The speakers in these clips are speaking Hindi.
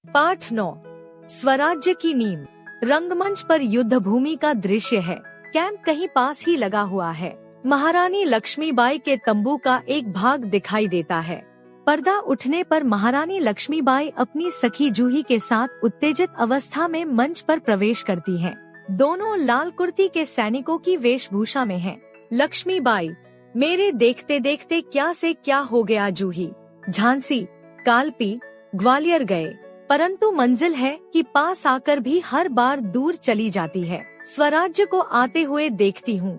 पाठ 9। स्वराज्य की नींव। रंगमंच पर युद्ध भूमि का दृश्य है। कैंप कहीं पास ही लगा हुआ है। महारानी लक्ष्मीबाई के तंबू का एक भाग दिखाई देता है। पर्दा उठने पर महारानी लक्ष्मीबाई अपनी सखी जूही के साथ उत्तेजित अवस्था में मंच पर प्रवेश करती हैं। दोनों लाल कुर्ती के सैनिकों की वेशभूषा में हैं। लक्ष्मीबाई, मेरे देखते देखते क्या से क्या हो गया जूही। झांसी, कालपी, ग्वालियर गए, परंतु मंजिल है कि पास आकर भी हर बार दूर चली जाती है। स्वराज्य को आते हुए देखती हूँ,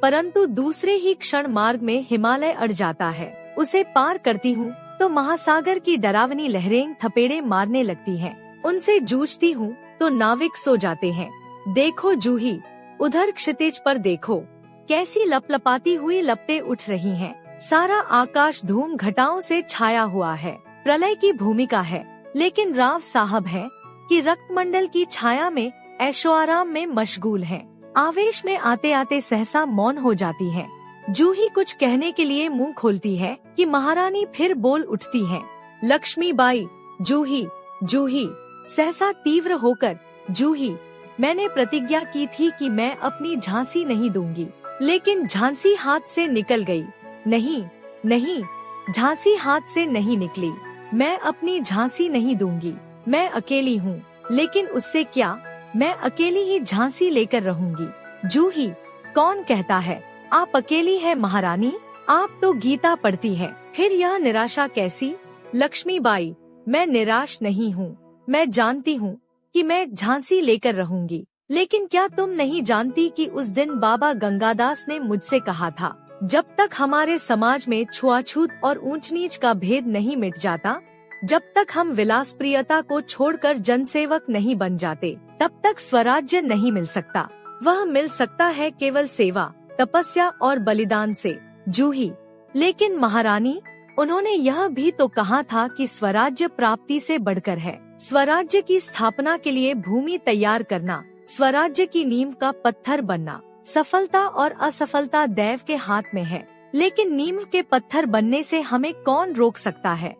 परंतु दूसरे ही क्षण मार्ग में हिमालय अड़ जाता है। उसे पार करती हूँ तो महासागर की डरावनी लहरें थपेड़े मारने लगती हैं। उनसे जूझती हूँ तो नाविक सो जाते हैं। देखो जूही, उधर क्षितिज पर देखो, कैसी लपलपाती हुई लपटें उठ रही हैं। सारा आकाश धूम घटाओं से छाया हुआ है। प्रलय की भूमिका है, लेकिन राव साहब हैं कि रक्तमंडल की छाया में ऐशोआराम में मशगूल हैं। आवेश में आते आते सहसा मौन हो जाती हैं। जूही कुछ कहने के लिए मुंह खोलती है कि महारानी फिर बोल उठती हैं। लक्ष्मीबाई, जूही, जूही, सहसा तीव्र होकर, जूही, मैंने प्रतिज्ञा की थी कि मैं अपनी झांसी नहीं दूंगी, लेकिन झांसी हाथ से निकल गई। नहीं, नहीं, झांसी हाथ से नहीं निकली। मैं अपनी झांसी नहीं दूंगी। मैं अकेली हूँ, लेकिन उससे क्या, मैं अकेली ही झांसी लेकर रहूंगी। जूही, कौन कहता है आप अकेली है महारानी? आप तो गीता पढ़ती है, फिर यह निराशा कैसी? लक्ष्मीबाई, मैं निराश नहीं हूँ। मैं जानती हूँ कि मैं झांसी लेकर रहूंगी, लेकिन क्या तुम नहीं जानती कि उस दिन बाबा गंगादास ने मुझसे कहा था, जब तक हमारे समाज में छुआछूत और ऊंच नीच का भेद नहीं मिट जाता, जब तक हम विलास प्रियता को छोड़कर जनसेवक नहीं बन जाते, तब तक स्वराज्य नहीं मिल सकता। वह मिल सकता है केवल सेवा, तपस्या और बलिदान से। जूही, लेकिन महारानी, उन्होंने यह भी तो कहा था कि स्वराज्य प्राप्ति से बढ़कर है। स्वराज्य की स्थापना के लिए भूमि तैयार करना, स्वराज्य की नींव का पत्थर बनना, सफलता और असफलता दैव के हाथ में है, लेकिन नींव के पत्थर बनने से हमें कौन रोक सकता है?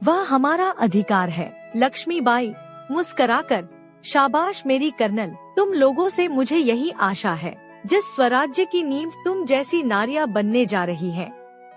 वह हमारा अधिकार है। लक्ष्मीबाई मुस्कुराकर, शाबाश मेरी कर्नल, तुम लोगों से मुझे यही आशा है। जिस स्वराज्य की नींव तुम जैसी नारियां बनने जा रही हैं,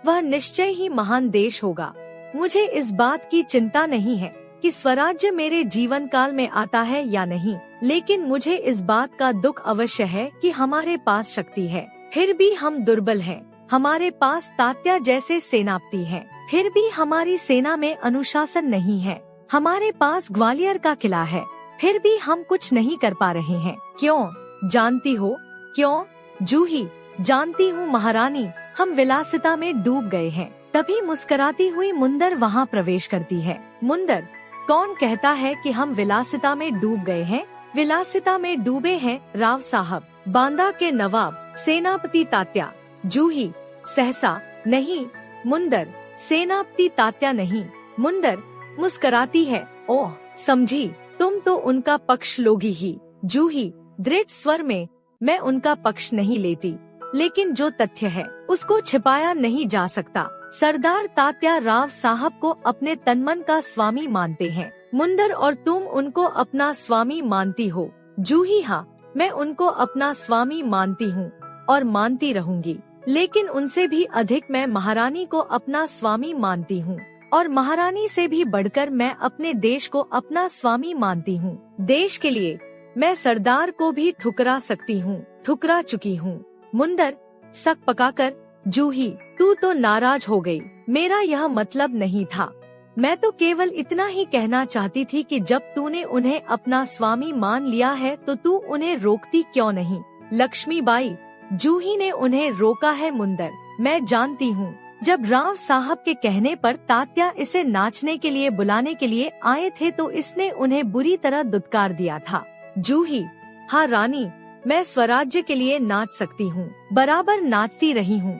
वह निश्चय ही महान देश होगा। मुझे इस बात की चिंता नहीं है कि स्वराज्य मेरे जीवन काल में आता है या नहीं, लेकिन मुझे इस बात का दुख अवश्य है कि हमारे पास शक्ति है, फिर भी हम दुर्बल हैं। हमारे पास तात्या जैसे सेनापति हैं, फिर भी हमारी सेना में अनुशासन नहीं है। हमारे पास ग्वालियर का किला है, फिर भी हम कुछ नहीं कर पा रहे हैं। क्यों, जानती हो क्यों? जूही, जानती हूँ महारानी, हम विलासिता में डूब गए हैं। तभी मुस्कुराती हुई मुंदर वहाँ प्रवेश करती है। मुंदर, कौन कहता है कि हम विलासिता में डूब गए हैं? विलासिता में डूबे हैं राव साहब, बांदा के नवाब, सेनापति तात्या। जूही सहसा, नहीं मुंदर, सेनापति तात्या नहीं। मुंदर मुस्कुराती है, ओह समझी, तुम तो उनका पक्ष लोगी ही। जूही दृढ़ स्वर में, मैं उनका पक्ष नहीं लेती, लेकिन जो तथ्य है उसको छिपाया नहीं जा सकता। सरदार तात्या राव साहब को अपने तनमन का स्वामी मानते हैं। मुंदर, और तुम उनको अपना स्वामी मानती हो? जूही हाँ, मैं उनको अपना स्वामी मानती हूँ और मानती रहूंगी, लेकिन उनसे भी अधिक मैं महारानी को अपना स्वामी मानती हूँ, और महारानी से भी बढ़कर मैं अपने देश को अपना स्वामी मानती हूँ। देश के लिए मैं सरदार को भी ठुकरा सकती हूँ, ठुकरा चुकी हूँ। मुंदर सक पकाकर, जूही तू तो नाराज हो गई, मेरा यह मतलब नहीं था। मैं तो केवल इतना ही कहना चाहती थी कि जब तूने उन्हें अपना स्वामी मान लिया है तो तू उन्हें रोकती क्यों नहीं? लक्ष्मीबाई, जूही ने उन्हें रोका है मुंदर, मैं जानती हूँ। जब राव साहब के कहने पर तात्या इसे नाचने के लिए बुलाने के लिए आए थे तो इसने उन्हें बुरी तरह दुत्कार दिया था। जूही, हाँ रानी, मैं स्वराज्य के लिए नाच सकती हूँ, बराबर नाचती रही हूँ,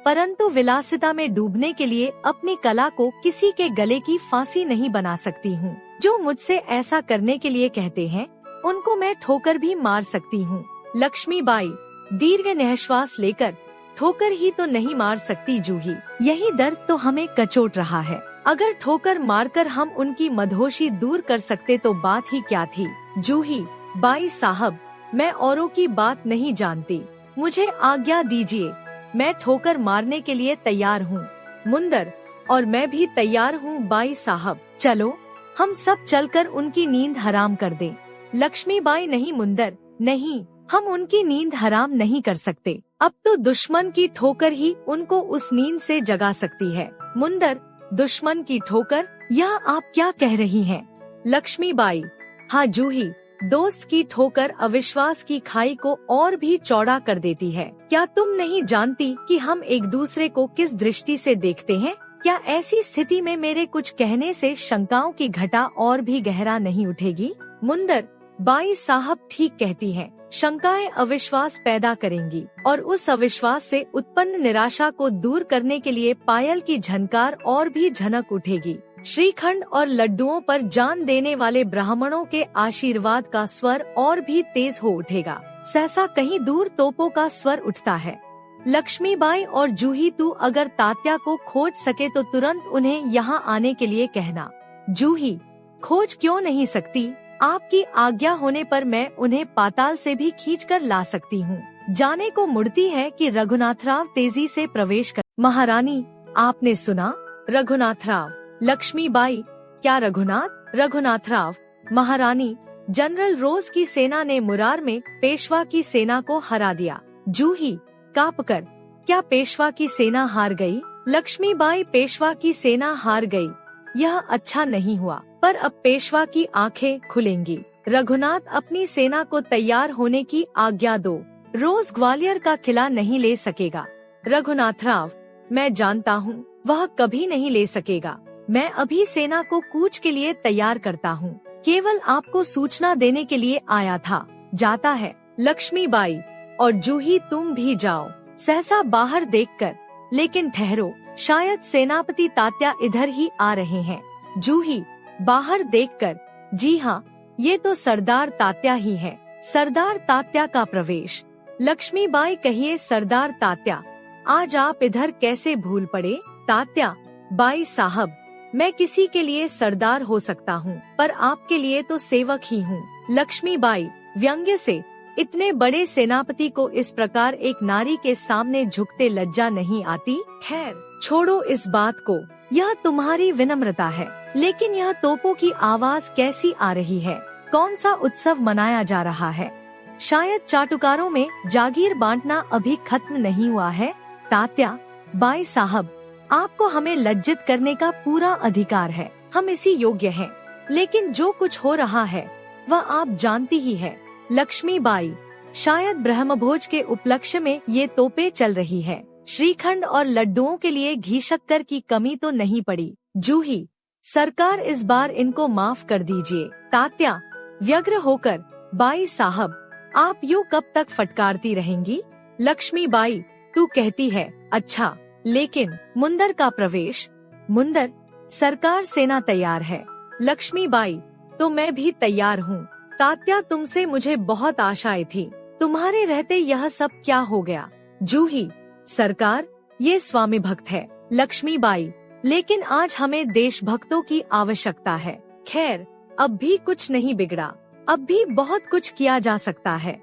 परंतु विलासिता में डूबने के लिए अपनी कला को किसी के गले की फांसी नहीं बना सकती हूँ। जो मुझसे ऐसा करने के लिए कहते हैं, उनको मैं ठोकर भी मार सकती हूँ। लक्ष्मीबाई दीर्घ निश्वास लेकर, ठोकर ही तो नहीं मार सकती जूही, यही दर्द तो हमें कचोट रहा है। अगर ठोकर मारकर हम उनकी मदहोशी दूर कर सकते तो बात ही क्या थी। जूही, बाई साहब, मैं औरों की बात नहीं जानती, मुझे आज्ञा दीजिए, मैं ठोकर मारने के लिए तैयार हूँ। मुंदर, और मैं भी तैयार हूँ बाई साहब, चलो हम सब चलकर उनकी नींद हराम कर दें। लक्ष्मीबाई, नहीं मुंदर, नहीं, हम उनकी नींद हराम नहीं कर सकते। अब तो दुश्मन की ठोकर ही उनको उस नींद से जगा सकती है। मुंदर, दुश्मन की ठोकर, यह आप क्या कह रही हैं? लक्ष्मीबाई, हाँ जूही, दोस्त की ठोकर अविश्वास की खाई को और भी चौड़ा कर देती है। क्या तुम नहीं जानती कि हम एक दूसरे को किस दृष्टि से देखते हैं? क्या ऐसी स्थिति में मेरे कुछ कहने से शंकाओं की घटा और भी गहरा नहीं उठेगी? मुंदर, बाई साहब ठीक कहती हैं, शंकाएं अविश्वास पैदा करेंगी और उस अविश्वास से उत्पन्न निराशा को दूर करने के लिए पायल की झनकार और भी झनक उठेगी। श्रीखंड और लड्डुओं पर जान देने वाले ब्राह्मणों के आशीर्वाद का स्वर और भी तेज हो उठेगा। सहसा कहीं दूर तोपों का स्वर उठता है। लक्ष्मीबाई और जूही, तू अगर तात्या को खोज सके तो तुरंत उन्हें यहाँ आने के लिए कहना। जूही, खोज क्यों नहीं सकती, आपकी आज्ञा होने पर मैं उन्हें पाताल से भी खींचकर ला सकती हूँ। जाने को मुड़ती है कि रघुनाथराव तेजी से प्रवेश कर। महारानी, आपने सुना? रघुनाथराव। लक्ष्मीबाई, क्या रघुनाथ? रघुनाथराव। महारानी, जनरल रोज की सेना ने मुरार में पेशवा की सेना को हरा दिया। जूही, कांपकर, क्या पेशवा की सेना हार गई? लक्ष्मीबाई, पेशवा की सेना हार गई, यह अच्छा नहीं हुआ, पर अब पेशवा की आंखें खुलेंगी। रघुनाथ, अपनी सेना को तैयार होने की आज्ञा दो, रोज ग्वालियर का किला नहीं ले सकेगा। रघुनाथराव, मैं जानता हूँ, वह कभी नहीं ले सकेगा। मैं अभी सेना को कूच के लिए तैयार करता हूँ, केवल आपको सूचना देने के लिए आया था। जाता है। लक्ष्मीबाई और जूही, तुम भी जाओ। सहसा बाहर देखकर, लेकिन ठहरो, शायद सेनापति तात्या इधर ही आ रहे हैं। जूही, बाहर देखकर, जी हाँ, ये तो सरदार तात्या ही है। सरदार तात्या का प्रवेश। लक्ष्मीबाई, कहिए सरदार तात्या, आज आप इधर कैसे भूल पड़े? तात्या, बाई साहब, मैं किसी के लिए सरदार हो सकता हूँ, पर आपके लिए तो सेवक ही हूँ। लक्ष्मीबाई, व्यंग्य से, इतने बड़े सेनापति को इस प्रकार एक नारी के सामने झुकते लज्जा नहीं आती? खैर, छोड़ो इस बात को, यह तुम्हारी विनम्रता है। लेकिन यह तोपों की आवाज कैसी आ रही है? कौन सा उत्सव मनाया जा रहा है? शायद चाटुकारों में जागीर बांटना अभी खत्म नहीं हुआ है। तात्या, बाई साहब, आपको हमें लज्जित करने का पूरा अधिकार है, हम इसी योग्य हैं। लेकिन जो कुछ हो रहा है वह आप जानती ही है। लक्ष्मीबाई, शायद ब्रह्मभोज के उपलक्ष्य में ये तोपें चल रही है। श्रीखंड और लड्डुओं के लिए घी शक्कर की कमी तो नहीं पड़ी। जूही, सरकार इस बार इनको माफ कर दीजिए। तात्या, व्यग्र होकर, बाई साहब, आप यूँ कब तक फटकारती रहेंगी? लक्ष्मीबाई, तू कहती है, अच्छा, लेकिन मुंदर का प्रवेश। मुंदर, सरकार सेना तैयार है। लक्ष्मीबाई, तो मैं भी तैयार हूँ। तात्या, तुमसे मुझे बहुत आशाएं थी, तुम्हारे रहते यह सब क्या हो गया? जूही, सरकार, ये स्वामी भक्त है। लक्ष्मीबाई, लेकिन आज हमें देशभक्तों की आवश्यकता है। खैर, अब भी कुछ नहीं बिगड़ा, अब भी बहुत कुछ किया जा सकता है।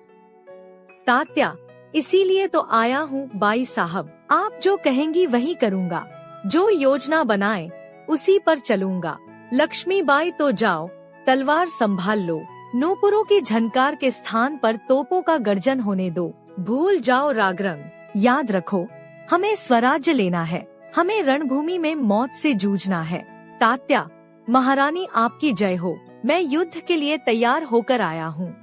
तात्या, इसीलिए तो आया हूँ बाई साहब, आप जो कहेंगी वही करूँगा, जो योजना बनाए उसी पर चलूँगा। लक्ष्मीबाई, तो जाओ, तलवार संभाल लो, नूपुरों की झनकार के स्थान पर तोपों का गर्जन होने दो। भूल जाओ रागरंग, याद रखो, हमें स्वराज्य लेना है, हमें रणभूमि में मौत से जूझना है। तात्या, महारानी आपकी जय हो, मैं युद्ध के लिए तैयार होकर आया हूँ।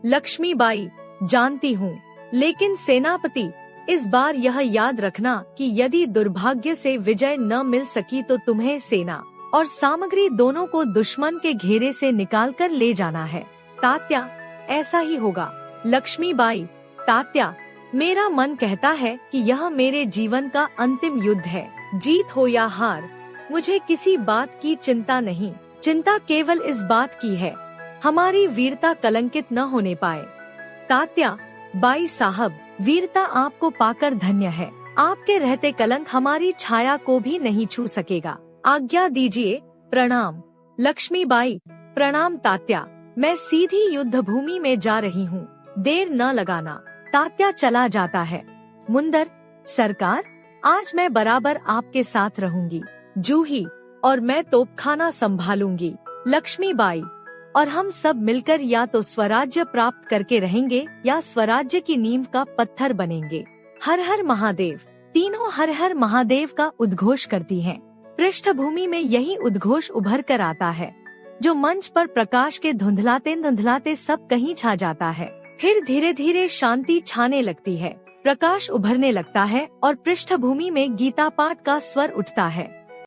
लक्ष्मीबाई, जानती हूँ, लेकिन सेनापति, इस बार यह याद रखना कि यदि दुर्भाग्य से विजय न मिल सकी तो तुम्हें सेना और सामग्री दोनों को दुश्मन के घेरे से निकालकर ले जाना है। तात्या, ऐसा ही होगा। लक्ष्मीबाई, तात्या, मेरा मन कहता है कि यह मेरे जीवन का अंतिम युद्ध है, जीत हो या हार, मुझे किसी बात की चिंता नहीं। चिंता केवल इस बात की है, हमारी वीरता कलंकित न होने पाए। तात्या, बाई साहब, वीरता आपको पाकर धन्य है, आपके रहते कलंक हमारी छाया को भी नहीं छू सकेगा। आज्ञा दीजिए। प्रणाम लक्ष्मीबाई। प्रणाम तात्या, मैं सीधी युद्ध भूमि में जा रही हूँ, देर न लगाना। तात्या चला जाता है। मुंदर, सरकार, आज मैं बराबर आपके साथ रहूंगी। जूही, और मैं तोपखाना संभालूंगी। लक्ष्मीबाई, और हम सब मिलकर या तो स्वराज्य प्राप्त करके रहेंगे या स्वराज्य की नींव का पत्थर बनेंगे। हर हर महादेव। तीनों हर हर महादेव का उद्घोष करती हैं। पृष्ठभूमि में यही उद्घोष उभर कर आता है, जो मंच पर प्रकाश के धुंधलाते सब कहीं छा जाता है। फिर धीरे धीरे शांति छाने लगती है, प्रकाश उभरने लगता है और पृष्ठभूमि में गीता पाठ का स्वर उठता है।